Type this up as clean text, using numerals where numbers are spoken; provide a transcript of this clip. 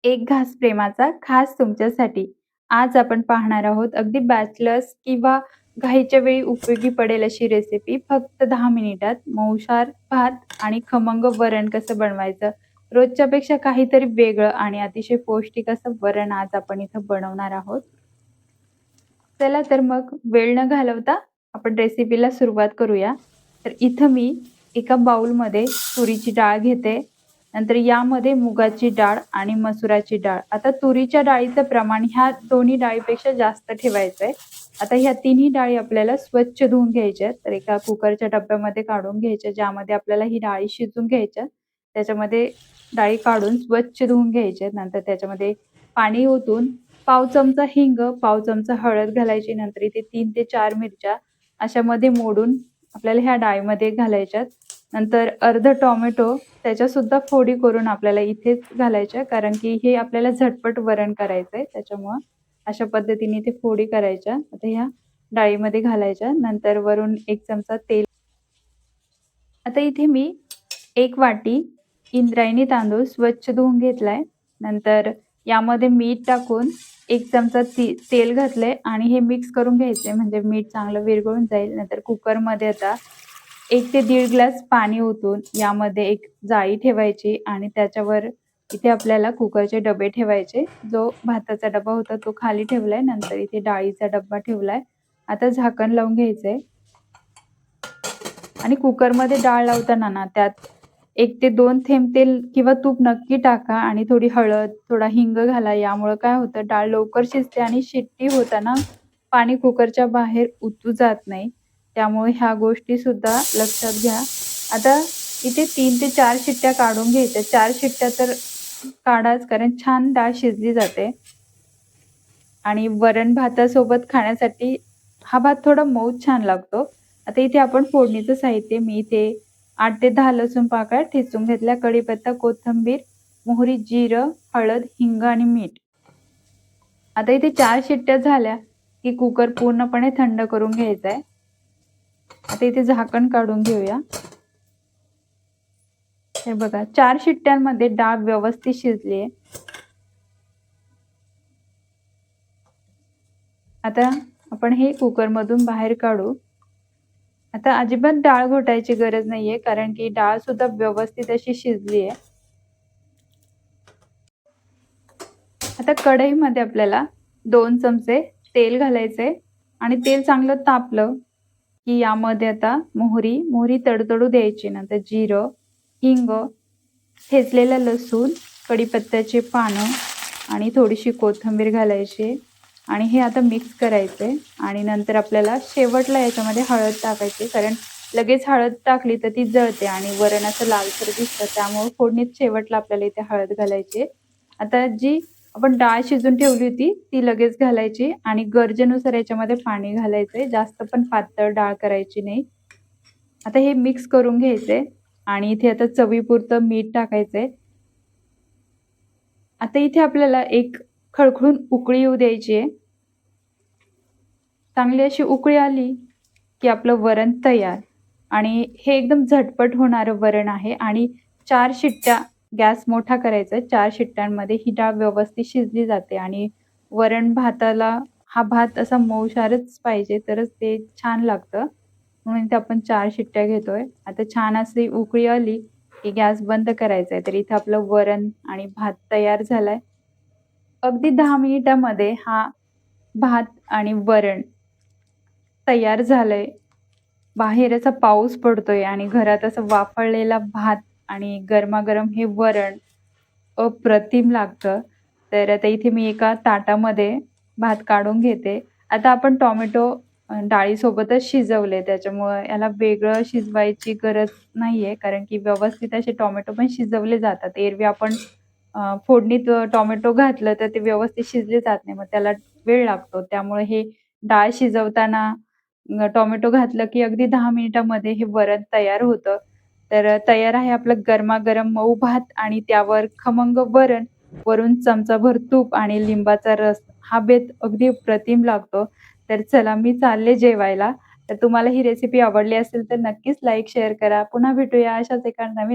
एक घास प्रेमाचा खास तुमच्यासाठी. आज आपण पाहणार आहोत अगदी बॅचलर्स किंवा घाईच्या वेळी उपयोगी पडेल अशी रेसिपी. फक्त 10 मिनिटात मऊशार भात आणि खमंग वरण कसं बनवायचं. रोजच्यापेक्षा काहीतरी वेगळं आणि अतिशय पौष्टिक असं वरण आज आपण इथं बनवणार आहोत. चला तर मग वेळ न घालवता आपण रेसिपीला सुरुवात करूया. तर इथं मी एका बाउलमध्ये तुरीची डाळ घेते. नंतर यामध्ये मुगाची डाळ आणि मसुराची डाळ. आता तुरीच्या डाळीचं प्रमाण ह्या दोन्ही डाळीपेक्षा जास्त ठेवायचं आहे. आता ह्या तिन्ही डाळी आपल्याला स्वच्छ धुवून घ्यायच्या आहेत. तर एका कुकरच्या डब्यामध्ये काढून घ्यायच्या, ज्यामध्ये आपल्याला ही डाळी शिजवून घ्यायच्या. त्याच्यामध्ये डाळी काढून स्वच्छ धुवून घ्यायच्या. नंतर त्याच्यामध्ये पाणी ओतून पाव चमचा हिंग, पाव चमचा हळद घालायची. नंतर इथे 3 ते 4 मिरच्या अशा मध्ये मोडून आपल्याला ह्या डाळीमध्ये घालायच्यात. नंतर अर्ध टोमॅटो त्याच्यासुद्धा फोडी करून आपल्याला इथेच घालायच्या, कारण की हे आपल्याला झटपट वरण करायचंय त्याच्यामुळं अशा पद्धतीने ते फोडी करायच्या. आता ह्या डाळीमध्ये घालायच्या. नंतर वरून 1 चमचा तेल. आता इथे मी 1 वाटी इंद्रायणी तांदूळ स्वच्छ धुवून घेतलाय. नंतर यामध्ये मीठ टाकून 1 चमचा तेल घातलंय आणि हे मिक्स करून घ्यायचंय, म्हणजे मीठ चांगलं विरघळून जाईल. नंतर कुकरमध्ये आता 1 ते 1.5 ग्लास पाणी ओतून यामध्ये एक जाळी ठेवायची आणि त्याच्यावर इथे आपल्याला कुकरचे डबे ठेवायचे. जो भाताचा डबा होता तो खाली ठेवलाय. नंतर इथे डाळीचा डब्बा ठेवलाय. आता झाकण लावून घ्यायचंय आणि कुकरमध्ये डाळ लावताना ना त्यात 1 ते 2 थेंब तेल किंवा तूप नक्की टाका आणि थोडी हळद, थोडा हिंग घाला. यामुळं काय होतं, डाळ लवकर शिजते आणि शिट्टी होताना पाणी कुकरच्या बाहेर उतू जात नाही. त्यामुळे ह्या गोष्टी सुद्धा लक्षात घ्या. आता इथे 3 ते 4 शिट्ट्या काढून घ्यायच्या. 4 शिट्ट्या तर काढाच, कारण छान डाळ शिजली जाते. आणि वरण भातासोबत खाण्यासाठी हा भात थोडा मऊ छान लागतो. आता इथे आपण फोडणीचं साहित्य, मी इथे 8 ते 10 लसूण पाकळ्या ठेचून घेतल्या, कढीपत्ता, कोथिंबीर, मोहरी, जिरं, हळद, हिंग आणि मीठ. आता इथे 4 शिट्ट्या झाल्या की कुकर पूर्णपणे थंड करून घ्यायचा आहे. आता इथे झाकण काढून घेऊया. हे बघा, 4 शिट्ट्यांमध्ये डाळ व्यवस्थित शिजली आहे. आता आपण हे कुकरमधून बाहेर काढू. आता अजिबात डाळ घोटायची गरज नाहीये, कारण की डाळ सुद्धा व्यवस्थित अशी शिजली आहे. आता कढईमध्ये आपल्याला 2 चमचे तेल घालायचे आणि तेल चांगलं तापलं की यामध्ये आता मोहरी तडतडू द्यायची. नंतर जिरं, हिंग, ठेचलेलं लसूण, कढीपत्त्याची पानं आणि थोडीशी कोथिंबीर घालायची आणि हे आता मिक्स करायचे. आणि नंतर आपल्याला शेवटला याच्यामध्ये हळद टाकायची, कारण लगेच हळद टाकली तर ती जळते आणि वरण असं लालसर दिसतं. त्यामुळे फोडणीत शेवटला आपल्याला इथे हळद घालायची. आता जी आपण डाळ शिजून ठेवली होती ती लगेच घालायची आणि गरजेनुसार याच्यामध्ये पाणी घालायचंय. जास्त पण पातळ डाळ करायची नाही. आता हे मिक्स करून घ्यायचंय आणि इथे आता चवीपुरतं मीठ टाकायचंय. आता इथे आपल्याला एक खळखळून उकळी येऊ द्यायची आहे. चांगली अशी उकळी आली की आपलं वरण तयार. आणि हे एकदम झटपट होणारं वरण आहे आणि 4 शिट्ट्या, गॅस मोठा करायचा. 4 शिट्ट्यांमध्ये ही डाळ व्यवस्थित शिजली जाते आणि वरण भाताला हा भात असा मऊशारच पाहिजे, तरच ते छान लागतं. म्हणून इथे आपण 4 शिट्ट्या घेतोय. आता छान अशी उकळी आली की गॅस बंद करायचा आहे. तर इथे आपलं वरण आणि भात तयार झालाय. अगदी 10 मिनिटामध्ये हा भात आणि वरण तयार झालंय. बाहेर असा पाऊस पडतोय आणि घरात असं वाफळलेला भात आणि गरमागरम हे वरण अप्रतिम लागतं. तर आता इथे मी एका ताटामध्ये भात काढून घेते. आता आपण टोमॅटो डाळीसोबतच शिजवले, त्याच्यामुळं याला वेगळं शिजवायची गरज नाहीये, कारण की व्यवस्थित असे टोमॅटो पण शिजवले जातात. एरवी आपण फोडणीत टोमॅटो घातलं तर ते व्यवस्थित शिजले जात नाही, मग त्याला वेळ लागतो. त्यामुळे हे डाळ शिजवताना टोमॅटो घातलं की अगदी 10 मिनिटामध्ये हे वरण तयार होतं. तर तयार आहे आपलं गरमागरम मऊ भात आणि त्यावर खमंग वरण, वरून चमचाभर तूप आणि लिंबाचा रस. हा बेत अगदी अप्रतिम लागतो. तर चला, मी चालले जेवायला. तर तुम्हाला ही रेसिपी आवडली असेल तर नक्कीच लाईक, शेअर करा. पुन्हा भेटूया अशाच एका नवीन